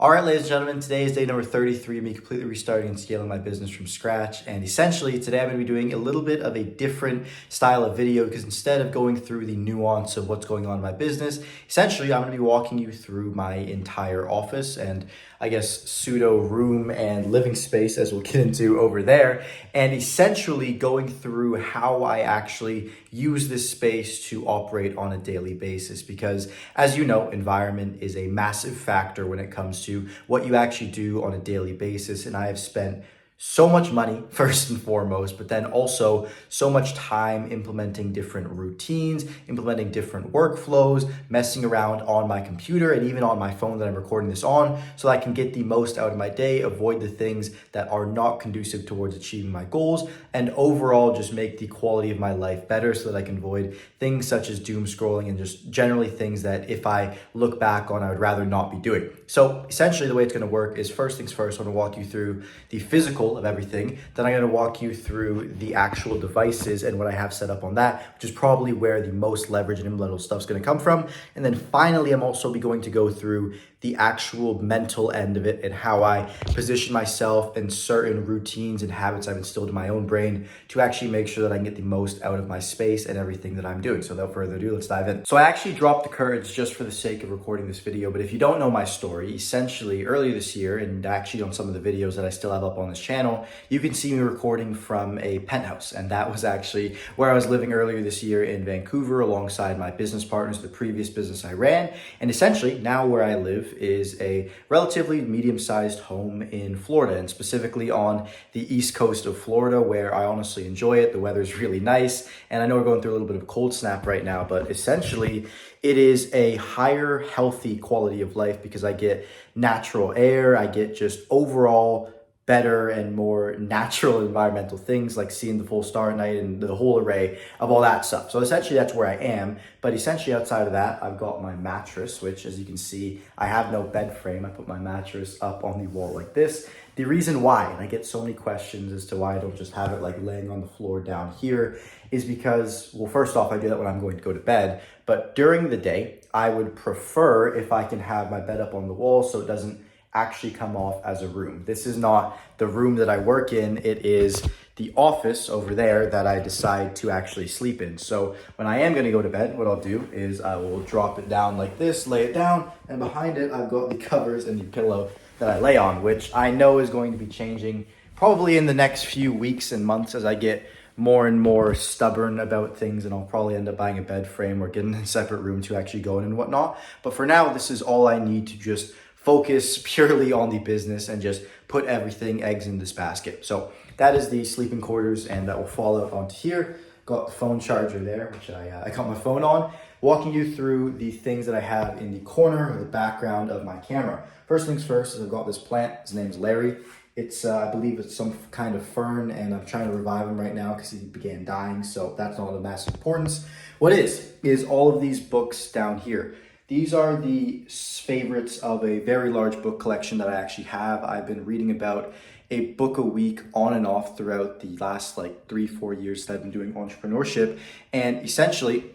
All right, ladies and gentlemen, today is day number 33 of me completely restarting and scaling my business from scratch. And essentially, today I'm going to be doing a little bit of a different style of video because instead of going through the nuance of what's going on in my business, essentially I'm going to be walking you through my entire office and I guess pseudo room and living space, as we'll get into over there, and essentially going through how I actually use this space to operate on a daily basis. Because as you know, environment is a massive factor when it comes to what you actually do on a daily basis. And I have spent so much money, first and foremost, but then also so much time implementing different routines, implementing different workflows, messing around on my computer and even on my phone that I'm recording this on so I can get the most out of my day, avoid the things that are not conducive towards achieving my goals, and overall just make the quality of my life better so that I can avoid things such as doom scrolling and just generally things that if I look back on, I would rather not be doing. So essentially the way it's going to work is first things first, I'm going to walk you through the physical of everything. Then I'm going to walk you through the actual devices and what I have set up on that, which is probably where the most leverage and implementable stuff is going to come from. And then finally, I'm also going to go through the actual mental end of it and how I position myself in certain routines and habits I've instilled in my own brain to actually make sure that I can get the most out of my space and everything that I'm doing. So without further ado, let's dive in. So I actually dropped the curtains just for the sake of recording this video, but if you don't know my story, essentially earlier this year, and actually on some of the videos that I still have up on this channel, you can see me recording from a penthouse. And that was actually where I was living earlier this year in Vancouver alongside my business partners, the previous business I ran. And essentially now where I live is a relatively medium-sized home in Florida, and specifically on the east coast of Florida, where I honestly enjoy it. The weather is really nice, and I know we're going through a little bit of cold snap right now, but essentially it is a higher healthy quality of life because I get natural air, I get just overall better and more natural environmental things like seeing the full star at night and the whole array of all that stuff. So essentially that's where I am. But essentially outside of that, I've got my mattress, which as you can see, I have no bed frame. I put my mattress up on the wall like this. The reason why, and I get so many questions as to why I don't just have it like laying on the floor down here, is because, well, first off, I do that when I'm going to go to bed. But during the day, I would prefer if I can have my bed up on the wall so it doesn't actually come off as a room. This is not the room that I work in. It is the office over there that I decide to actually sleep in. So when I am going to go to bed, what I'll do is I will drop it down like this, lay it down, and behind it, I've got the covers and the pillow that I lay on, which I know is going to be changing probably in the next few weeks and months as I get more and more stubborn about things, and I'll probably end up buying a bed frame or getting a separate room to actually go in and whatnot. But for now, this is all I need to just focus purely on the business and just put everything eggs in this basket. So that is the sleeping quarters, and that will fall out onto here. Got the phone charger there, which I got my phone on. Walking you through the things that I have in the corner or the background of my camera. First things first is I've got this plant. His name's Larry. It's, I believe it's some kind of fern, and I'm trying to revive him right now because he began dying. So that's not of massive importance. What is all of these books down here. These are the favorites of a very large book collection that I actually have. I've been reading about a book a week on and off throughout the last like 3-4 years that I've been doing entrepreneurship. And essentially,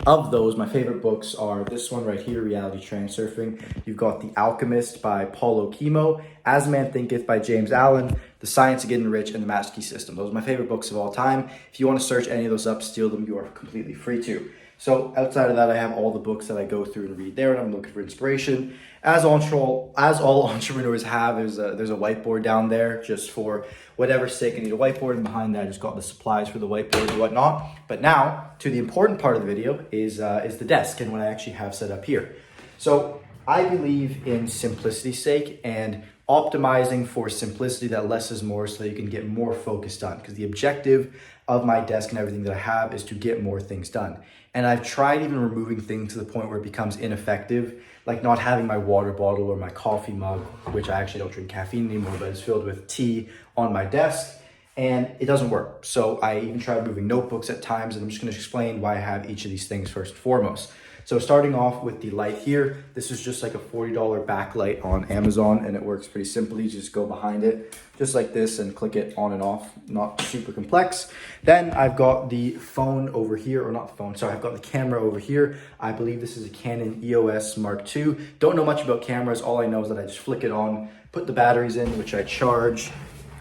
of those, my favorite books are this one right here, Reality Transurfing. You've got The Alchemist by Paulo Coelho, As Man Thinketh by James Allen, The Science of Getting Rich, and The Master Key System. Those are my favorite books of all time. If you want to search any of those up, steal them, you are completely free to. So outside of that, I have all the books that I go through and read there, and I'm looking for inspiration. As all entrepreneurs have, there's a whiteboard down there just for whatever sake I need a whiteboard, and behind that I just got the supplies for the whiteboard and whatnot. But now, to the important part of the video is the desk and what I actually have set up here. So I believe in simplicity's sake and optimizing for simplicity, that less is more, so that you can get more focus done. Because the objective of my desk and everything that I have is to get more things done. And I've tried even removing things to the point where it becomes ineffective, like not having my water bottle or my coffee mug, which I actually don't drink caffeine anymore, but it's filled with tea on my desk, and it doesn't work. So I even tried moving notebooks at times, and I'm just going to explain why I have each of these things first and foremost. So starting off with the light here, this is just like a $40 backlight on Amazon, and it works pretty simply. You just go behind it just like this and click it on and off, not super complex. Then I've got the phone over here, or not the phone, sorry, I've got the camera over here. I believe this is a Canon EOS Mark II. Don't know much about cameras. All I know is that I just flick it on, put the batteries in, which I charge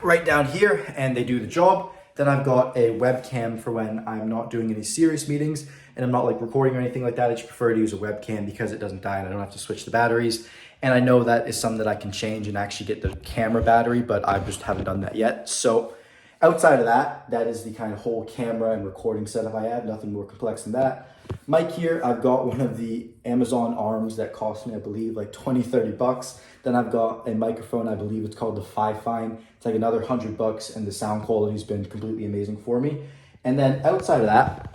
right down here, and they do the job. Then I've got a webcam for when I'm not doing any serious meetings and I'm not like recording or anything like that. I just prefer to use a webcam because it doesn't die and I don't have to switch the batteries. And I know that is something that I can change and actually get the camera battery, but I just haven't done that yet. So outside of that, that is the kind of whole camera and recording setup I have. Nothing more complex than that. Mic here, I've got one of the Amazon arms that cost me, I believe, like 20, 30 bucks. Then I've got a microphone, I believe it's called the Fifine. It's like another 100 bucks, and the sound quality's been completely amazing for me. And then outside of that,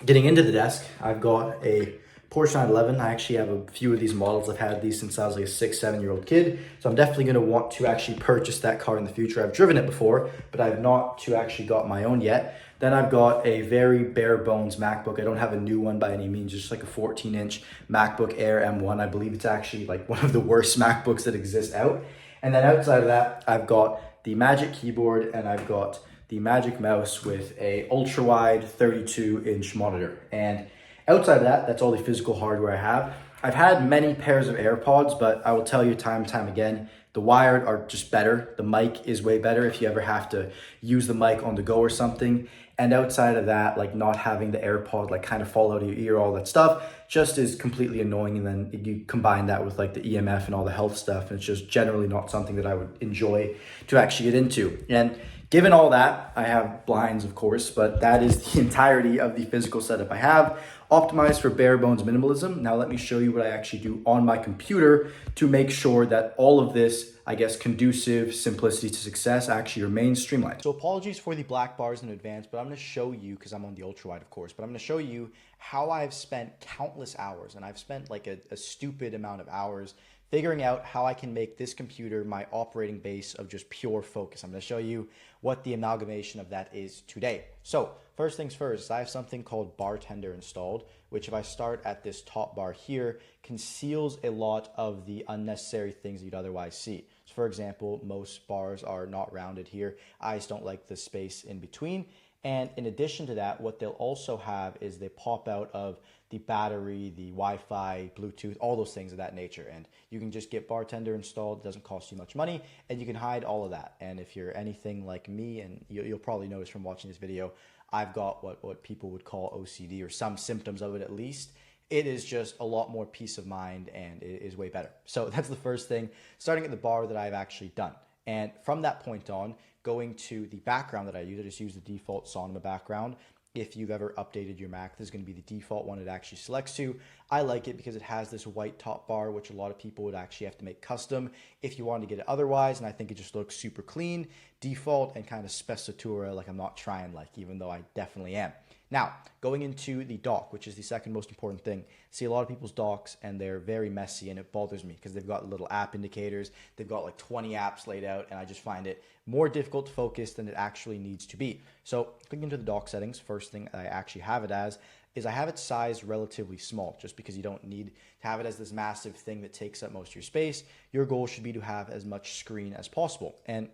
getting into the desk, I've got a Porsche 911. I actually have a few of these models. I've had these since I was like a 6, 7-year-old kid. So I'm definitely going to want to actually purchase that car in the future. I've driven it before, but I've not to actually got my own yet. Then I've got a very bare bones MacBook. I don't have a new one by any means, just like a 14-inch MacBook Air M1. I believe it's actually like one of the worst MacBooks that exist out. And then outside of that, I've got the Magic Keyboard and I've got the Magic Mouse with a ultra wide 32-inch monitor. And outside of that, that's all the physical hardware I have. I've had many pairs of AirPods, but I will tell you time and time again, the wired are just better. The mic is way better if you ever have to use the mic on the go or something. And outside of that, like not having the AirPod like kind of fall out of your ear, all that stuff, just is completely annoying. And then you combine that with like the EMF and all the health stuff, and it's just generally not something that I would enjoy to actually get into. And given all that, I have blinds, of course, but that is the entirety of the physical setup I have, optimized for bare bones minimalism. Now let me show you what I actually do on my computer to make sure that all of this, I guess, conducive simplicity to success actually remains streamlined. So apologies for the black bars in advance, but I'm gonna show you, because I'm on the ultra wide, of course, but I'm gonna show you how I've spent countless hours, and I've spent like a stupid amount of hours figuring out how I can make this computer my operating base of just pure focus. I'm going to show you what the amalgamation of that is today. So first things first, I have something called Bartender installed, which if I start at this top bar here, conceals a lot of the unnecessary things you'd otherwise see. So for example, most bars are not rounded here. I just don't like the space in between. And in addition to that, what they'll also have is they pop out of the battery, the Wi-Fi, Bluetooth, all those things of that nature. And you can just get Bartender installed. It doesn't cost you much money, and you can hide all of that. And if you're anything like me, and you'll probably notice from watching this video, I've got what people would call OCD, or some symptoms of it at least. It is just a lot more peace of mind, and it is way better. So that's the first thing, starting at the bar that I've actually done. And from that point on, going to the background that I just use the default Sonoma background. If you've ever updated your Mac, this is going to be the default one it actually selects to. I like it because it has this white top bar, which a lot of people would actually have to make custom if you wanted to get it otherwise, and I think it just looks super clean, default, and kind of spessatura, like I'm not trying like, even though I definitely am. Now, going into the dock, which is the second most important thing. See a lot of people's docks and they're very messy, and it bothers me because they've got little app indicators. They've got like 20 apps laid out, and I just find it more difficult to focus than it actually needs to be. So clicking into the dock settings, first thing I actually have it as is I have it sized relatively small, just because you don't need to have it as this massive thing that takes up most of your space. Your goal should be to have as much screen as possible. And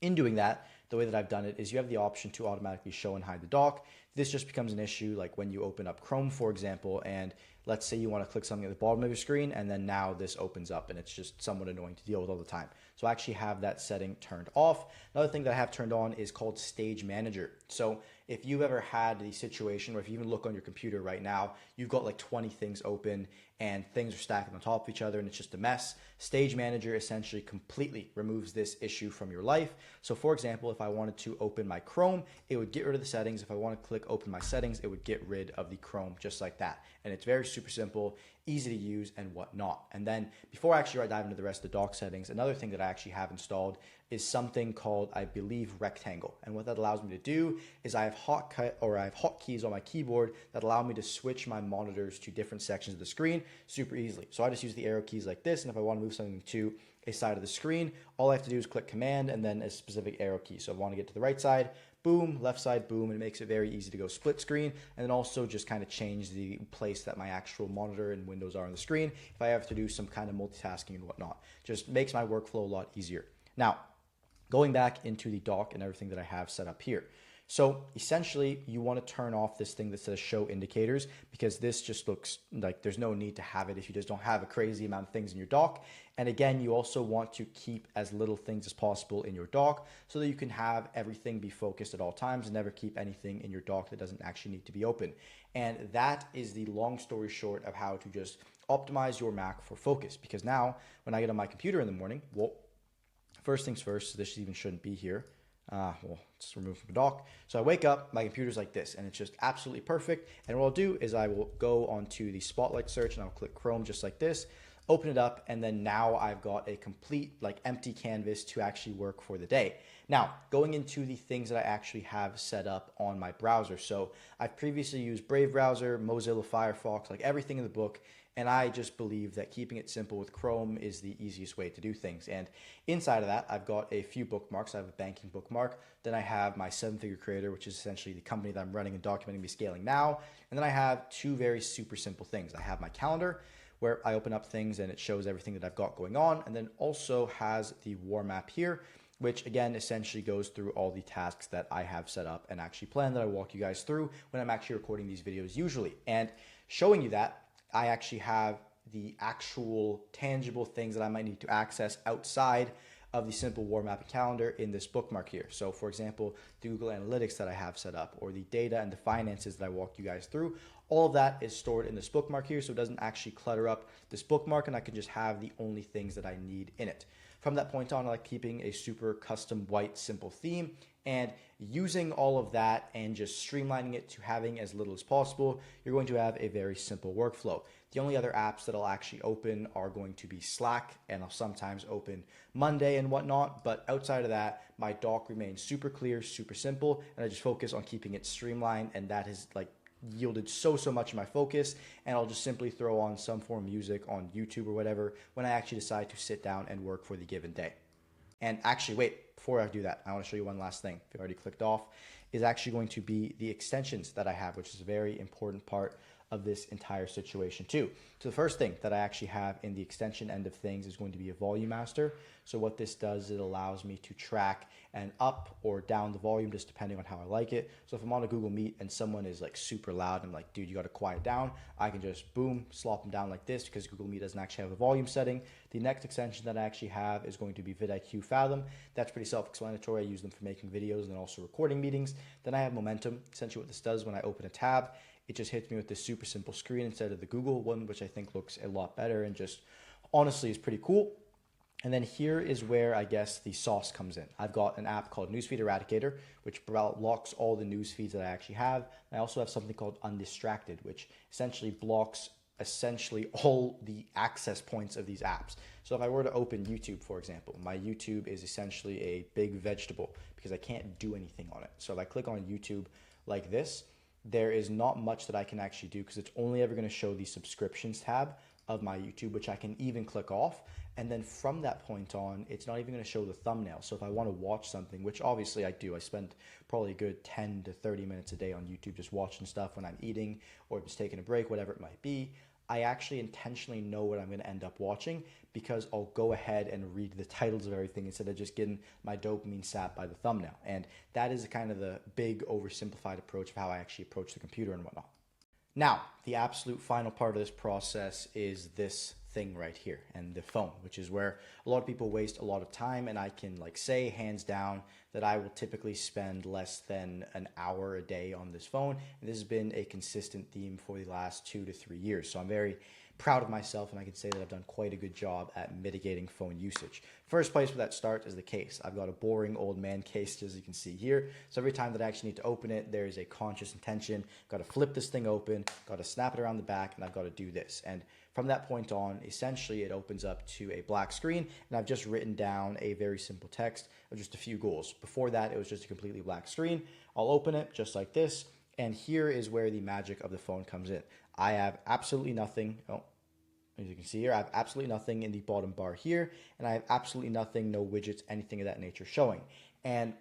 in doing that, the way that I've done it is you have the option to automatically show and hide the dock. This just becomes an issue like when you open up Chrome, for example, and let's say you want to click something at the bottom of your screen, and then now this opens up, and it's just somewhat annoying to deal with all the time. So I actually have that setting turned off. Another thing that I have turned on is called Stage Manager. So if you've ever had the situation where if you even look on your computer right now, you've got like 20 things open and things are stacked on top of each other and it's just a mess, Stage Manager essentially completely removes this issue from your life. So for example, if I wanted to open my Chrome, it would get rid of the settings. If I want to click open my settings, it would get rid of the Chrome just like that. And it's very super simple, easy to use, and whatnot. And then before I actually dive into the rest of the dock settings, another thing that I actually have installed is something called, I believe, Rectangle. And what that allows me to do is I have hotkeys on my keyboard that allow me to switch my monitors to different sections of the screen super easily. So I just use the arrow keys like this, and if I want to move something to a side of the screen, all I have to do is click Command and then a specific arrow key. So if I want to get to the right side, boom, left side, boom, and it makes it very easy to go split screen, and then also just kind of change the place that my actual monitor and windows are on the screen if I have to do some kind of multitasking and whatnot. Just makes my workflow a lot easier. Now, going back into the dock and everything that I have set up here. So essentially, you want to turn off this thing that says show indicators, because this just looks like there's no need to have it if you just don't have a crazy amount of things in your dock. And again, you also want to keep as little things as possible in your dock so that you can have everything be focused at all times and never keep anything in your dock that doesn't actually need to be open. And that is the long story short of how to just optimize your Mac for focus. Because now when I get on my computer in the morning, well, first things first, this even shouldn't be here. Well, it's removed from the dock. So I wake up, my computer's like this, and it's just absolutely perfect. And what I'll do is I will go onto the Spotlight search and I'll click Chrome just like this, open it up, and then now I've got a complete like empty canvas to actually work for the day. Now, going into the things that I actually have set up on my browser. So I've previously used Brave browser, Mozilla Firefox, like everything in the book. And I just believe that keeping it simple with Chrome is the easiest way to do things. And inside of that, I've got a few bookmarks. I have a banking bookmark. Then I have my 7-Figure Creator, which is essentially the company that I'm running and documenting me scaling now. And then I have two very super simple things. I have my calendar, where I open up things and it shows everything that I've got going on. And then also has the War Map here, which again essentially goes through all the tasks that I have set up and actually planned that I walk you guys through when I'm actually recording these videos usually. And showing you that, I actually have the actual tangible things that I might need to access outside of the simple War Map and calendar in this bookmark here. So for example, the Google Analytics that I have set up, or the data and the finances that I walked you guys through, all of that is stored in this bookmark here, so it doesn't actually clutter up this bookmark, and I can just have the only things that I need in it. From that point on, I like keeping a super custom white simple theme, and using all of that and just streamlining it to having as little as possible, you're going to have a very simple workflow. The only other apps that I'll actually open are going to be Slack, and I'll sometimes open Monday and whatnot. But outside of that, my dock remains super clear, super simple, and I just focus on keeping it streamlined, and that has like yielded so much of my focus. And I'll just simply throw on some form of music on YouTube or whatever when I actually decide to sit down and work for the given day. And actually, wait, before I do that, I want to show you one last thing. If you already clicked off, is actually going to be the extensions that I have, which is a very important part of this entire situation too. So the first thing that I actually have in the extension end of things is going to be a volume master. So what this does, it allows me to track and up or down the volume just depending on how I like it. So if I'm on a Google Meet and someone is like super loud, I'm like, dude, you got to quiet down. I can just boom, slop them down like this because Google Meet doesn't actually have a volume setting. The next extension that I actually have is going to be vidIQ Fathom. That's pretty self-explanatory. I use them for making videos and then also recording meetings. Then I have Momentum. Essentially what this does when I open a tab, it just hits me with this super simple screen instead of the Google one, which I think looks a lot better and just honestly is pretty cool. And then here is where I guess the sauce comes in. I've got an app called Newsfeed Eradicator, which blocks all the news feeds that I actually have. I also have something called Undistracted, which essentially blocks all the access points of these apps. So if I were to open YouTube, for example, my YouTube is essentially a big vegetable because I can't do anything on it. So if I click on YouTube like this, there is not much that I can actually do because it's only ever going to show the subscriptions tab of my YouTube, which I can even click off. And then from that point on, it's not even going to show the thumbnail. So if I want to watch something, which obviously I do, I spend probably a good 10 to 30 minutes a day on YouTube just watching stuff when I'm eating or just taking a break, whatever it might be. I actually intentionally know what I'm going to end up watching because I'll go ahead and read the titles of everything instead of just getting my dopamine sapped by the thumbnail. And that is kind of the big oversimplified approach of how I actually approach the computer and whatnot. Now, the absolute final part of this process is this thing right here, and the phone, which is where a lot of people waste a lot of time, and I can like say hands down that I will typically spend less than an hour a day on this phone, and this has been a consistent theme for the last 2 to 3 years. So I'm very proud of myself, and I can say that I've done quite a good job at mitigating phone usage. First place where that starts is the case. I've got a boring old man case, as you can see here. So every time that I actually need to open it, there is a conscious intention. Got to flip this thing open, got to snap it around the back, and I've got to do this. And from that point on, essentially it opens up to a black screen, and I've just written down a very simple text of just a few goals. Before that, it was just a completely black screen. I'll open it just like this, and here is where the magic of the phone comes in. I have absolutely nothing. As you can see here, I have absolutely nothing in the bottom bar here, and I have absolutely nothing, no widgets, anything of that nature showing. And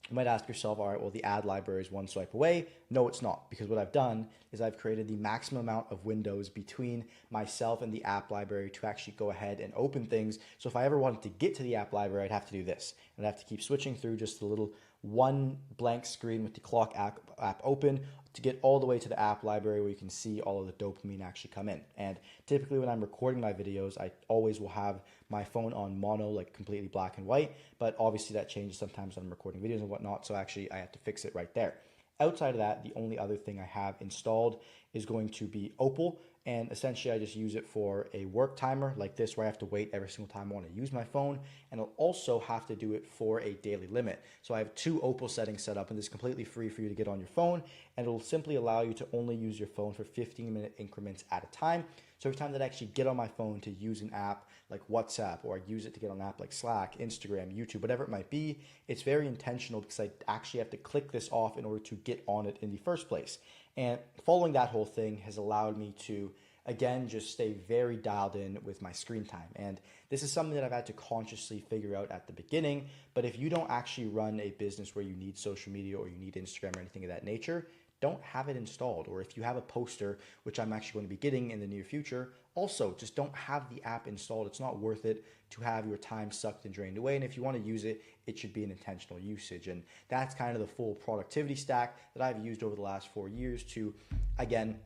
You might ask yourself, all right, well, the ad library is one swipe away. No, it's not, because what I've done is I've created the maximum amount of windows between myself and the app library to actually go ahead and open things. So if I ever wanted to get to the app library, I'd have to do this. And I'd have to keep switching through just a little one blank screen with the clock app open to get all the way to the app library where you can see all of the dopamine actually come in. And typically when I'm recording my videos, I always will have my phone on mono, like completely black and white, but obviously that changes sometimes when I'm recording videos and whatnot, so actually I have to fix it right there. Outside of that, the only other thing I have installed is going to be Opal, and essentially I just use it for a work timer like this where I have to wait every single time I want to use my phone, and I'll also have to do it for a daily limit. So I have 2 Opal settings set up, and this is completely free for you to get on your phone, and it'll simply allow you to only use your phone for 15-minute increments at a time. So every time that I actually get on my phone to use an app like WhatsApp, or I use it to get on an app like Slack, Instagram, YouTube, whatever it might be, it's very intentional because I actually have to click this off in order to get on it in the first place. And following that whole thing has allowed me to, again, just stay very dialed in with my screen time. And this is something that I've had to consciously figure out at the beginning. But if you don't actually run a business where you need social media or you need Instagram or anything of that nature, don't have it installed. Or if you have a poster, which I'm actually going to be getting in the near future, also just don't have the app installed. It's not worth it to have your time sucked and drained away. And if you want to use it, it should be an intentional usage. And that's kind of the full productivity stack that I've used over the last 4 years to, again,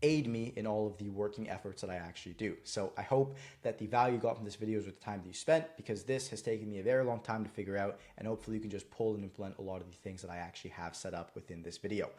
aid me in all of the working efforts that I actually do. So I hope that the value you got from this video is worth the time that you spent, because this has taken me a very long time to figure out, and hopefully you can just pull and implement a lot of the things that I actually have set up within this video.